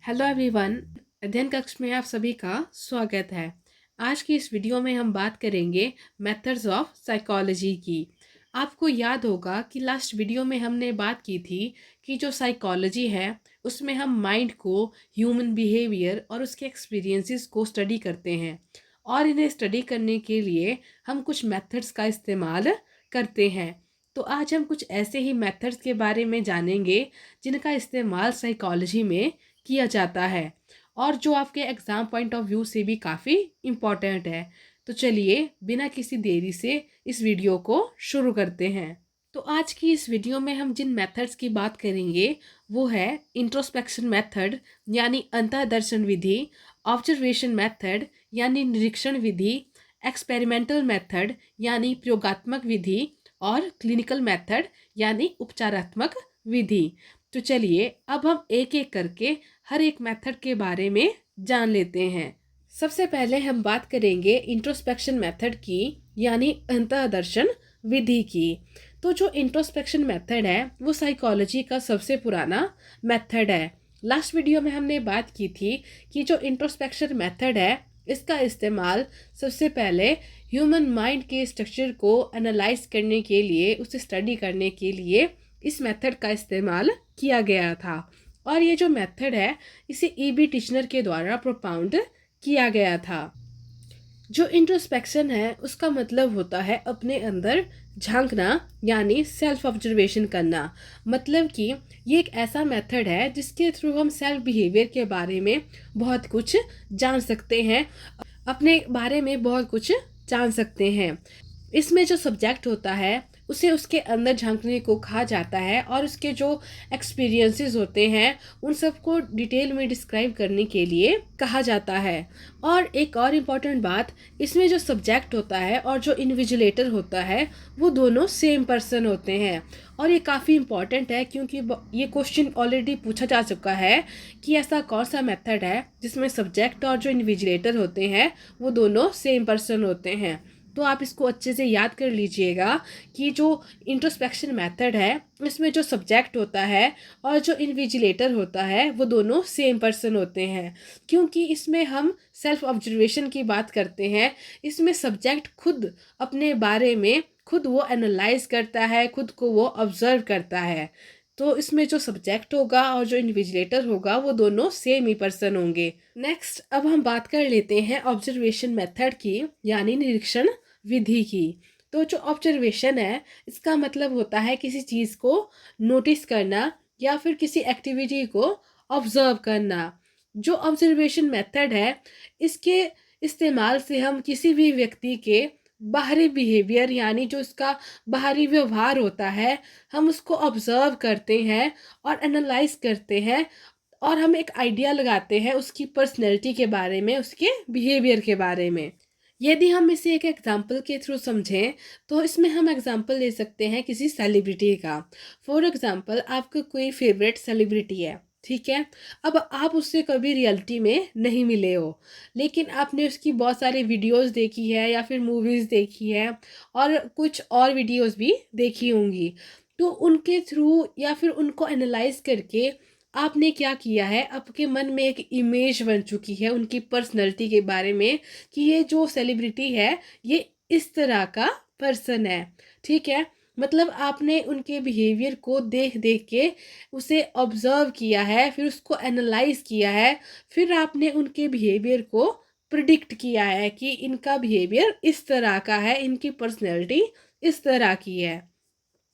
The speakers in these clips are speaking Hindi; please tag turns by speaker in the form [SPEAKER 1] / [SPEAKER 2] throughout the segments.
[SPEAKER 1] Hello everyone. अध्ययन कक्ष में आप सभी का स्वागत है। आज की इस वीडियो में हम बात करेंगे मेथड्स ऑफ साइकोलॉजी की। आपको याद होगा कि लास्ट वीडियो में हमने बात की थी कि जो साइकोलॉजी है उसमें हम माइंड को, ह्यूमन बिहेवियर और उसके एक्सपीरियंसेस को स्टडी करते हैं और इन्हें स्टडी करने के लिए हम कुछ मेथड्स का इस्तेमाल करते हैं। तो आज हम कुछ ऐसे ही मेथड्स के बारे में जानेंगे जिनका इस्तेमाल साइकोलॉजी में किया जाता है और जो आपके एग्ज़ाम पॉइंट ऑफ व्यू से भी काफ़ी इम्पॉर्टेंट है। तो चलिए बिना किसी देरी से इस वीडियो को शुरू करते हैं। तो आज की इस वीडियो में हम जिन मेथड्स की बात करेंगे वो है इंट्रोस्पेक्शन मेथड यानी अंतःदर्शन विधि, ऑब्जर्वेशन मेथड यानी निरीक्षण विधि, एक्सपेरिमेंटल मेथड यानी प्रयोगात्मक विधि और क्लिनिकल मेथड यानी उपचारात्मक विधि। तो चलिए अब हम एक एक करके हर एक मेथड के बारे में जान लेते हैं। सबसे पहले हम बात करेंगे इंट्रोस्पेक्शन मेथड की यानी अंतःदर्शन विधि की। तो जो इंट्रोस्पेक्शन मेथड है वो साइकोलॉजी का सबसे पुराना मेथड है। लास्ट वीडियो में हमने बात की थी कि जो इंट्रोस्पेक्शन मेथड है इसका इस्तेमाल सबसे पहले ह्यूमन माइंड के स्ट्रक्चर को एनालाइज करने के लिए, उसे स्टडी करने के लिए इस मेथड का इस्तेमाल किया गया था। और ये जो मेथड है इसे ईबी टिश्नर के द्वारा प्रोपाउंड किया गया था। जो इंट्रोस्पेक्शन है उसका मतलब होता है अपने अंदर झांकना यानी सेल्फ ऑब्जर्वेशन करना। मतलब कि ये एक ऐसा मेथड है जिसके थ्रू हम सेल्फ बिहेवियर के बारे में बहुत कुछ जान सकते हैं, अपने बारे में बहुत कुछ जान सकते हैं। इसमें जो सब्जेक्ट होता है उसे उसके अंदर झांकने को कहा जाता है और उसके जो एक्सपीरियंसेस होते हैं उन सबको डिटेल में डिस्क्राइब करने के लिए कहा जाता है। और एक और इम्पॉर्टेंट बात, इसमें जो सब्जेक्ट होता है और जो इन्विजिलेटर होता है वो दोनों सेम पर्सन होते हैं। और ये काफ़ी इम्पॉर्टेंट है क्योंकि ये क्वेश्चन ऑलरेडी पूछा जा चुका है कि ऐसा कौन सा मेथड है जिसमें सब्जेक्ट और जो इन्विजिलेटर होते हैं वो दोनों सेम पर्सन होते हैं। तो आप इसको अच्छे से याद कर लीजिएगा कि जो इंट्रोस्पेक्शन मेथड है इसमें जो सब्जेक्ट होता है और जो इन्विजिलेटर होता है वो दोनों सेम पर्सन होते हैं। क्योंकि इसमें हम सेल्फ ऑब्जर्वेशन की बात करते हैं, इसमें सब्जेक्ट खुद अपने बारे में खुद वो एनालाइज करता है, खुद को वो ऑब्जर्व करता है। तो इसमें जो सब्जेक्ट होगा और जो इन्विजिलेटर होगा वो दोनों सेम ही पर्सन होंगे। नेक्स्ट अब हम बात कर लेते हैं ऑब्जर्वेशन मेथड की यानी निरीक्षण विधि की। तो जो ऑब्जर्वेशन है इसका मतलब होता है किसी चीज़ को नोटिस करना या फिर किसी एक्टिविटी को ऑब्जर्व करना। जो ऑब्जर्वेशन मेथड है इसके इस्तेमाल से हम किसी भी व्यक्ति के बाहरी बिहेवियर यानी जो इसका बाहरी व्यवहार होता है हम उसको ऑब्जर्व करते हैं और एनालाइज करते हैं और हम एक आइडिया लगाते हैं उसकी पर्सनैलिटी के बारे में, उसके बिहेवियर के बारे में। यदि हम इसे एक एग्जाम्पल के थ्रू समझें तो इसमें हम एग्जाम्पल ले सकते हैं किसी सेलिब्रिटी का। फॉर एग्जाम्पल आपका कोई फेवरेट सेलिब्रिटी है, ठीक है। अब आप उससे कभी रियलिटी में नहीं मिले हो लेकिन आपने उसकी बहुत सारी वीडियोस देखी है या फिर मूवीज़ देखी है और कुछ और वीडियोस भी देखी होंगी। तो उनके थ्रू या फिर उनको एनालाइज करके आपने क्या किया है, आपके मन में एक इमेज बन चुकी है उनकी पर्सनैलिटी के बारे में कि ये जो सेलिब्रिटी है ये इस तरह का पर्सन है, ठीक है। मतलब आपने उनके बिहेवियर को देख देख के उसे ऑब्जर्व किया है, फिर उसको एनालाइज किया है, फिर आपने उनके बिहेवियर को प्रिडिक्ट किया है कि इनका बिहेवियर इस तरह का है, इनकी पर्सनैलिटी इस तरह की है।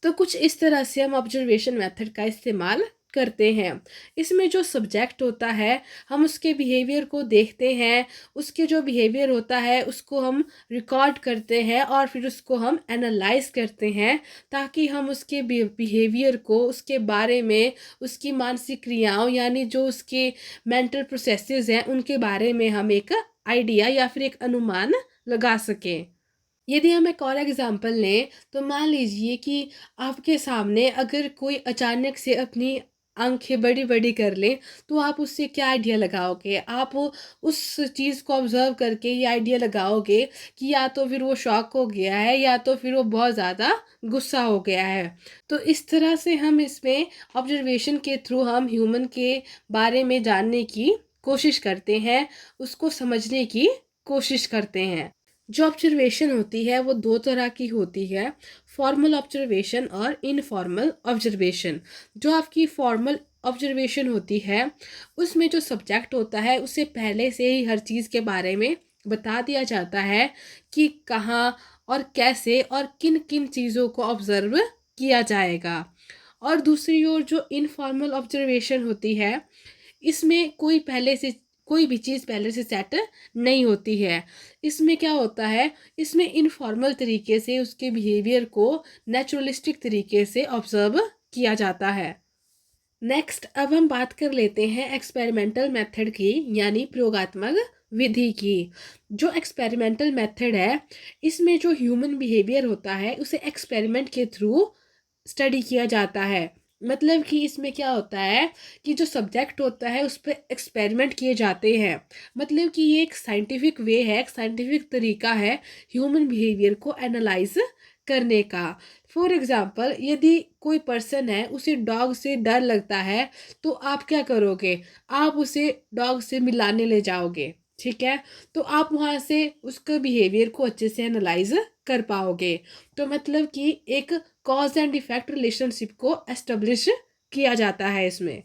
[SPEAKER 1] तो कुछ इस तरह से हम ऑब्जर्वेशन मेथड का इस्तेमाल करते हैं। इसमें जो सब्जेक्ट होता है हम उसके बिहेवियर को देखते हैं, उसके जो बिहेवियर होता है उसको हम रिकॉर्ड करते हैं और फिर उसको हम एनालाइज करते हैं ताकि हम उसके बिहेवियर को, उसके बारे में, उसकी मानसिक क्रियाओं यानी जो उसके मेंटल प्रोसेसेस हैं उनके बारे में हम एक आइडिया या फिर एक अनुमान लगा सकें। यदि हम एक और एग्जांपल लें तो मान लीजिए कि आपके सामने अगर कोई अचानक से अपनी आंखें बड़ी बड़ी कर लें, तो आप उससे क्या आइडिया लगाओगे? आप उस चीज़ को ऑब्जर्व करके ये आइडिया लगाओगे कि या तो फिर वो शॉक हो गया है या तो फिर वो बहुत ज़्यादा गुस्सा हो गया है। तो इस तरह से हम इसमें ऑब्जर्वेशन के थ्रू हम ह्यूमन के बारे में जानने की कोशिश करते हैं, उसको समझने की कोशिश करते हैं। जो ऑब्जर्वेशन होती है वो दो तरह की होती है, फॉर्मल ऑब्जर्वेशन और इनफॉर्मल ऑब्जर्वेशन। जो आपकी फॉर्मल ऑब्जर्वेशन होती है उसमें जो सब्जेक्ट होता है उसे पहले से ही हर चीज़ के बारे में बता दिया जाता है कि कहाँ और कैसे और किन किन चीज़ों को ऑब्जर्व किया जाएगा। और दूसरी ओर जो इनफॉर्मल ऑब्जर्वेशन होती है, इसमें कोई भी चीज़ पहले से सेट नहीं होती है। इसमें क्या होता है, इसमें इनफॉर्मल तरीके से उसके बिहेवियर को नेचुरलिस्टिक तरीके से ऑब्जर्व किया जाता है। नेक्स्ट अब हम बात कर लेते हैं एक्सपेरिमेंटल मेथड की, यानी प्रयोगात्मक विधि की। जो एक्सपेरिमेंटल मेथड है इसमें जो ह्यूमन बिहेवियर होता है उसे एक्सपेरिमेंट के थ्रू स्टडी किया जाता है। मतलब कि इसमें क्या होता है कि जो सब्जेक्ट होता है उस पर एक्सपेरिमेंट किए जाते हैं। मतलब कि ये एक साइंटिफिक वे है, एक साइंटिफिक तरीका है ह्यूमन बिहेवियर को एनालाइज करने का। फॉर एग्जांपल, यदि कोई पर्सन है उसे डॉग से डर लगता है, तो आप क्या करोगे? आप उसे डॉग से मिलाने ले जाओगे, ठीक है? तो आप वहाँ से उसके बिहेवियर को अच्छे से एनालाइज कर पाओगे। तो मतलब कि एक कॉज एंड इफेक्ट रिलेशनशिप को एस्टेब्लिश किया जाता है इसमें।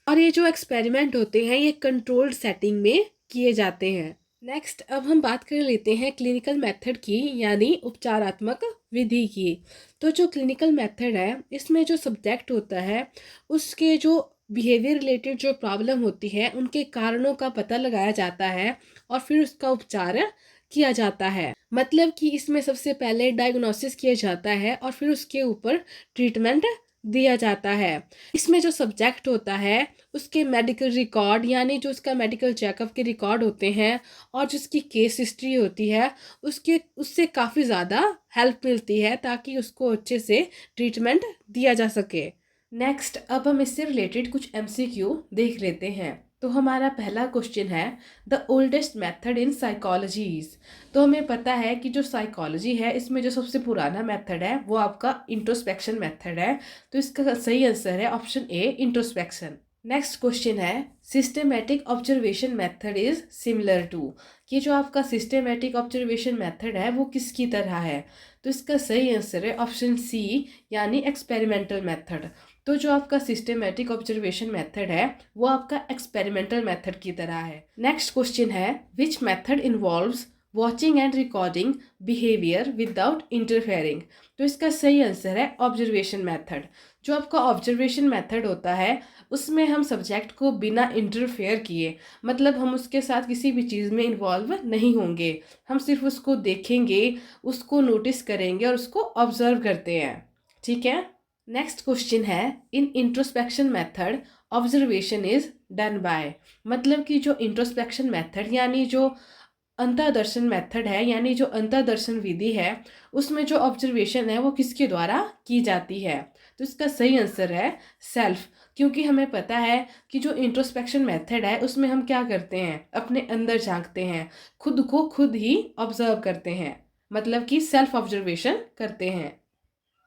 [SPEAKER 1] और ये जो एक्सपेरिमेंट होते हैं ये कंट्रोल्ड सेटिंग में किए जाते हैं। नेक्स्ट अब हम बात कर लेते हैं क्लिनिकल मेथड की, यानी उपचारात्मक विधि की। तो जो क्लिनिकल मेथड है इसमें जो सब्जेक्ट होता है उसके जो बिहेवियर रिलेटेड जो प्रॉब्लम होती है उनके कारणों का पता लगाया जाता है और फिर उसका उपचार किया जाता है। मतलब कि इसमें सबसे पहले डायग्नोसिस किया जाता है और फिर उसके ऊपर ट्रीटमेंट दिया जाता है। इसमें जो सब्जेक्ट होता है उसके मेडिकल रिकॉर्ड, यानी जो उसका मेडिकल चेकअप के रिकॉर्ड होते हैं और जिसकी केस हिस्ट्री होती है उससे काफ़ी ज़्यादा हेल्प मिलती है ताकि उसको अच्छे से ट्रीटमेंट दिया जा सके। नेक्स्ट अब हम इससे रिलेटेड कुछ MCQ देख लेते हैं। तो हमारा पहला क्वेश्चन है, the oldest method in psychologies. तो हमें पता है कि जो साइकोलॉजी है इसमें जो सबसे पुराना मेथड है वो आपका इंट्रोस्पेक्शन मेथड है। तो इसका सही आंसर है option A, introspection. Next question है, systematic observation method is similar to. ये जो आपका सिस्टेमेटिक ऑब्जर्वेशन मेथड है वो किसकी तरह है? तो इसका सही आंसर है ऑप्शन सी, यानी एक्सपेरिमेंटल मेथड। तो जो आपका सिस्टेमेटिक ऑब्जर्वेशन मेथड है वो आपका एक्सपेरिमेंटल मेथड की तरह है। नेक्स्ट क्वेश्चन है, which method involves watching and recording behaviour without interfering. तो इसका सही आंसर है ऑब्जर्वेशन मेथड। जो आपका ऑब्जर्वेशन मेथड होता है उसमें हम सब्जेक्ट को बिना इंटरफेयर किए, मतलब हम उसके साथ किसी भी चीज़ में इन्वॉल्व नहीं होंगे, हम सिर्फ उसको देखेंगे, उसको नोटिस करेंगे और उसको ऑब्जर्व करते हैं, ठीक है? नेक्स्ट क्वेश्चन है, in introspection method observation is done by. मतलब कि जो इंट्रोस्पेक्शन मेथड यानी जो अंतर्दर्शन मेथड है, यानी जो अंतर्दर्शन विधि है, उसमें जो ऑब्जर्वेशन है वो किसके द्वारा की जाती है? तो इसका सही आंसर है सेल्फ। क्योंकि हमें पता है कि जो इंट्रोस्पेक्शन मेथड है उसमें हम क्या करते हैं, अपने अंदर झांकते हैं, खुद को खुद ही ऑब्जर्व करते हैं, मतलब कि सेल्फ ऑब्जर्वेशन करते हैं।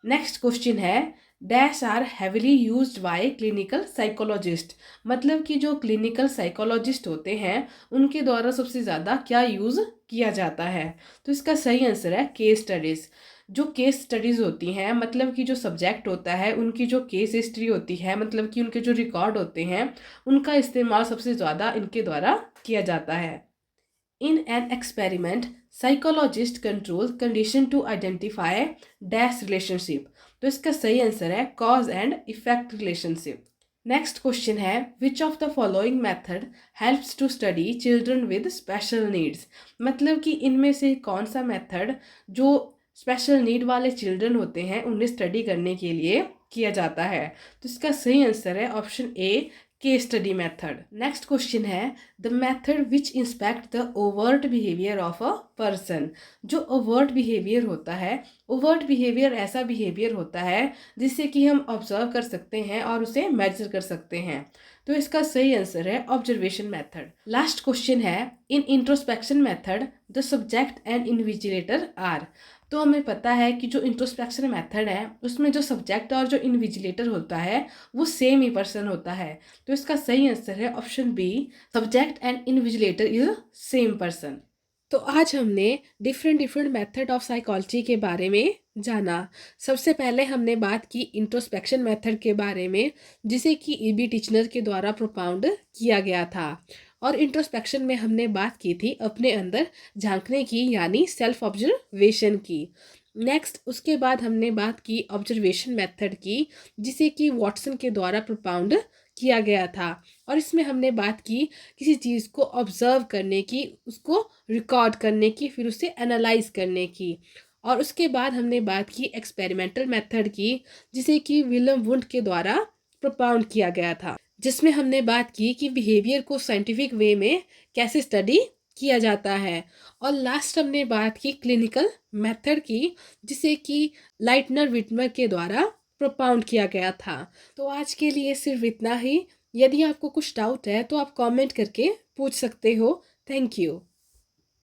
[SPEAKER 1] नेक्स्ट क्वेश्चन है, dash are heavily used by clinical psychologist. मतलब कि जो क्लिनिकल साइकोलॉजिस्ट होते हैं उनके द्वारा सबसे ज़्यादा क्या यूज़ किया जाता है? तो इसका सही आंसर है केस स्टडीज़। जो केस स्टडीज़ होती हैं, मतलब कि जो सब्जेक्ट होता है उनकी जो केस हिस्ट्री होती है, मतलब कि उनके जो रिकॉर्ड होते हैं उनका इस्तेमाल सबसे ज़्यादा इनके द्वारा किया जाता है। In an experiment, psychologist controls condition to identify dash relationship। तो इसका सही आंसर है cause and effect relationship। Next question है, which of the following method helps to study children with special needs. मतलब कि इनमें से कौन सा मेथड जो स्पेशल नीड वाले चिल्ड्रन होते हैं उन्हें स्टडी करने के लिए किया जाता है? तो इसका सही आंसर है option A, case study method. Next question है the method which inspect the overt behaviour of a person. जो ओवर्ट बिहेवियर होता है, ओवर्ट बिहेवियर ऐसा बिहेवियर होता है जिससे कि हम ऑब्जर्व कर सकते हैं और उसे मेजर कर सकते हैं। तो इसका सही आंसर है ऑब्जर्वेशन मेथड। लास्ट क्वेश्चन है in introspection method the subject and invigilator are. तो हमें पता है कि जो इंट्रोस्पेक्शन मेथड है उसमें जो सब्जेक्ट और जो इन्विजिलेटर होता है वो सेम ही पर्सन होता है। तो इसका सही आंसर है option B, subject and invigilator is same person. तो आज हमने different different method of psychology के बारे में जाना। सबसे पहले हमने बात की इंट्रोस्पेक्शन मेथड के बारे में, जिसे कि ईबी टिचनर के द्वारा प्रोपाउंड किया गया था। और इंट्रोस्पेक्शन में हमने बात की थी अपने अंदर झांकने की, यानी सेल्फ ऑब्जर्वेशन की। नेक्स्ट उसके बाद हमने बात की ऑब्जर्वेशन मेथड की, जिसे कि वॉटसन के द्वारा प्रोपाउंड किया गया था। और इसमें हमने बात की किसी चीज़ को ऑब्जर्व करने की, उसको रिकॉर्ड करने की, फिर उसे एनालाइज करने की। और उसके बाद हमने बात की एक्सपेरिमेंटल मेथड की, जिसे कि विलियम वुंड के द्वारा प्रोपाउंड किया गया था, जिसमें हमने बात की कि बिहेवियर को साइंटिफिक वे में कैसे स्टडी किया जाता है। और लास्ट हमने बात की क्लिनिकल मेथड की, जिसे कि लाइटनर विटमर के द्वारा प्रोपाउंड किया गया था। तो आज के लिए सिर्फ इतना ही। यदि आपको कुछ डाउट है तो आप कमेंट करके पूछ सकते हो। Thank you.